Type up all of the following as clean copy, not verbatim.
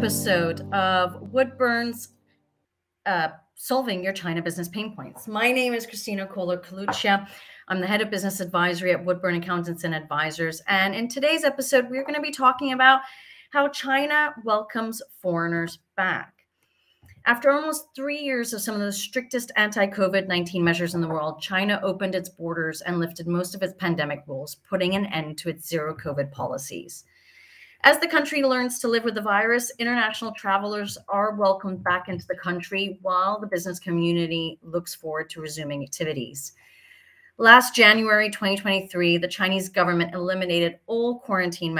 episode of Woodburn's Solving Your China Business Pain Points. My name is Christina Kohler-Kalucha. I'm the head of business advisory at Woodburn Accountants and Advisors. And in today's episode, we're going to be talking about how China welcomes foreigners back. After almost 3 years of some of the strictest anti-COVID-19 measures in the world, China opened its borders and lifted most of its pandemic rules, putting an end to its zero COVID policies. As the country learns to live with the virus, international travelers are welcomed back into the country while the business community looks forward to resuming activities. Last January 2023, the Chinese government eliminated all quarantine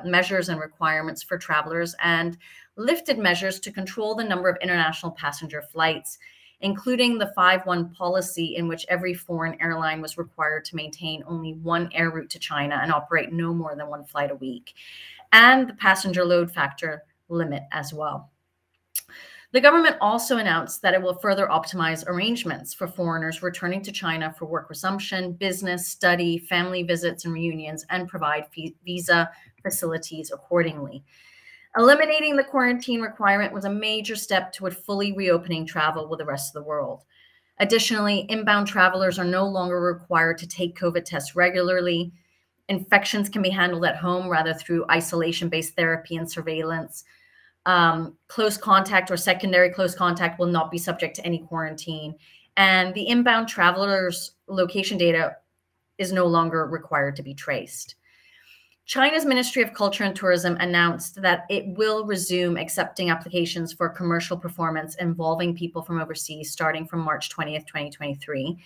measures and requirements for travelers and lifted measures to control the number of international passenger flights, including the 5-1 policy in which every foreign airline was required to maintain only one air route to China and operate no more than one flight a week, and the passenger load factor limit as well. The government also announced that it will further optimize arrangements for foreigners returning to China for work resumption, business, study, family visits, and reunions, and provide visa facilities accordingly. Eliminating the quarantine requirement was a major step toward fully reopening travel with the rest of the world. Additionally, inbound travelers are no longer required to take COVID tests regularly. Infections can be handled at home rather through isolation-based therapy and surveillance. Close contact or secondary close contact will not be subject to any quarantine. And the inbound travelers' location data is no longer required to be traced. China's Ministry of Culture and Tourism announced that it will resume accepting applications for commercial performance involving people from overseas starting from March 20th, 2023.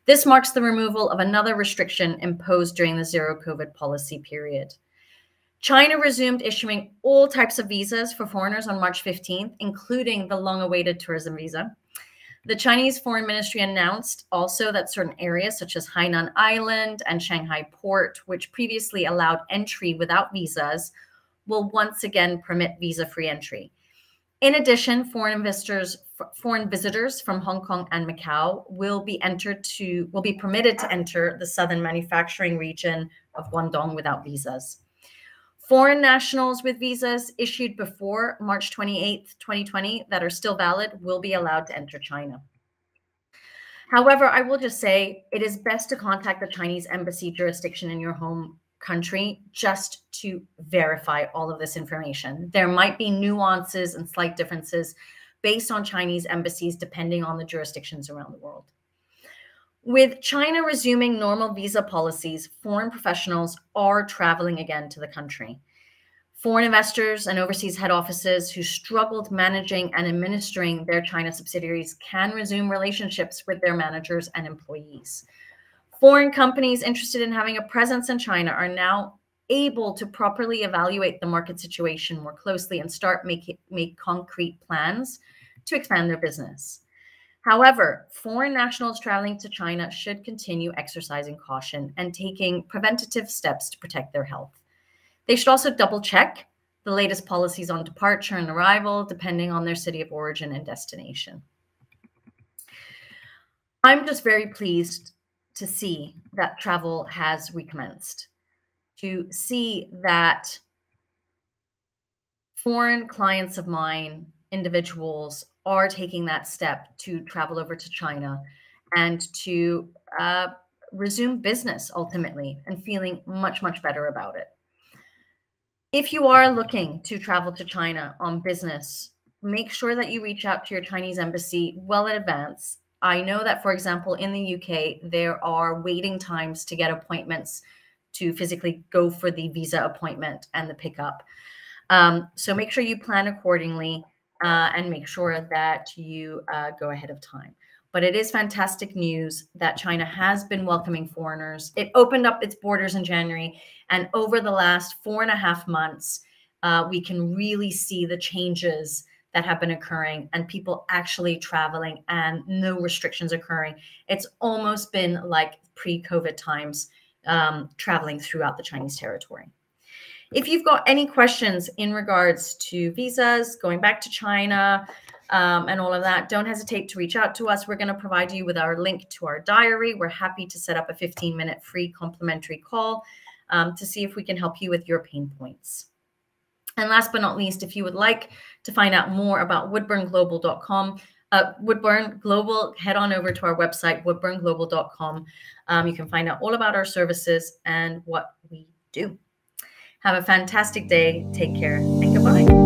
This marks the removal of another restriction imposed during the zero COVID policy period. China resumed issuing all types of visas for foreigners on March 15th, including the long-awaited tourism visa. The Chinese Foreign Ministry announced also that certain areas such as Hainan Island and Shanghai Port, which previously allowed entry without visas, will once again permit visa-free entry. In addition, foreign visitors from Hong Kong and Macau will be permitted to enter the southern manufacturing region of Guangdong without visas. Foreign nationals with visas issued before March 28th, 2020 that are still valid will be allowed to enter China. However, I will just say it is best to contact the Chinese embassy jurisdiction in your home country just to verify all of this information. There might be nuances and slight differences based on Chinese embassies depending on the jurisdictions around the world. With China resuming normal visa policies, foreign professionals are traveling again to the country. Foreign investors and overseas head offices who struggled managing and administering their China subsidiaries can resume relationships with their managers and employees. Foreign companies interested in having a presence in China are now able to properly evaluate the market situation more closely and start make concrete plans to expand their business. However, foreign nationals traveling to China should continue exercising caution and taking preventative steps to protect their health. They should also double check the latest policies on departure and arrival, depending on their city of origin and destination. I'm just very pleased to see that travel has recommenced, to see that foreign clients of mine, individuals, are taking that step to travel over to China and to resume business ultimately and feeling much, much better about it. If you are looking to travel to China on business, make sure that you reach out to your Chinese embassy well in advance. I know that, for example, in the UK, there are waiting times to get appointments to physically go for the visa appointment and the pickup. So make sure you plan accordingly. And make sure that you go ahead of time. But it is fantastic news that China has been welcoming foreigners. It opened up its borders in January, and over the last 4.5 months, we can really see the changes that have been occurring and people actually traveling and no restrictions occurring. It's almost been like pre-COVID times traveling throughout the Chinese territory. If you've got any questions in regards to visas, going back to China, and all of that, don't hesitate to reach out to us. We're going to provide you with our link to our diary. We're happy to set up a 15-minute free complimentary call to see if we can help you with your pain points. And last but not least, if you would like to find out more about woodburnglobal.com, Woodburn Global, head on over to our website, woodburnglobal.com. You can find out all about our services and what we do. Have a fantastic day. Take care and goodbye.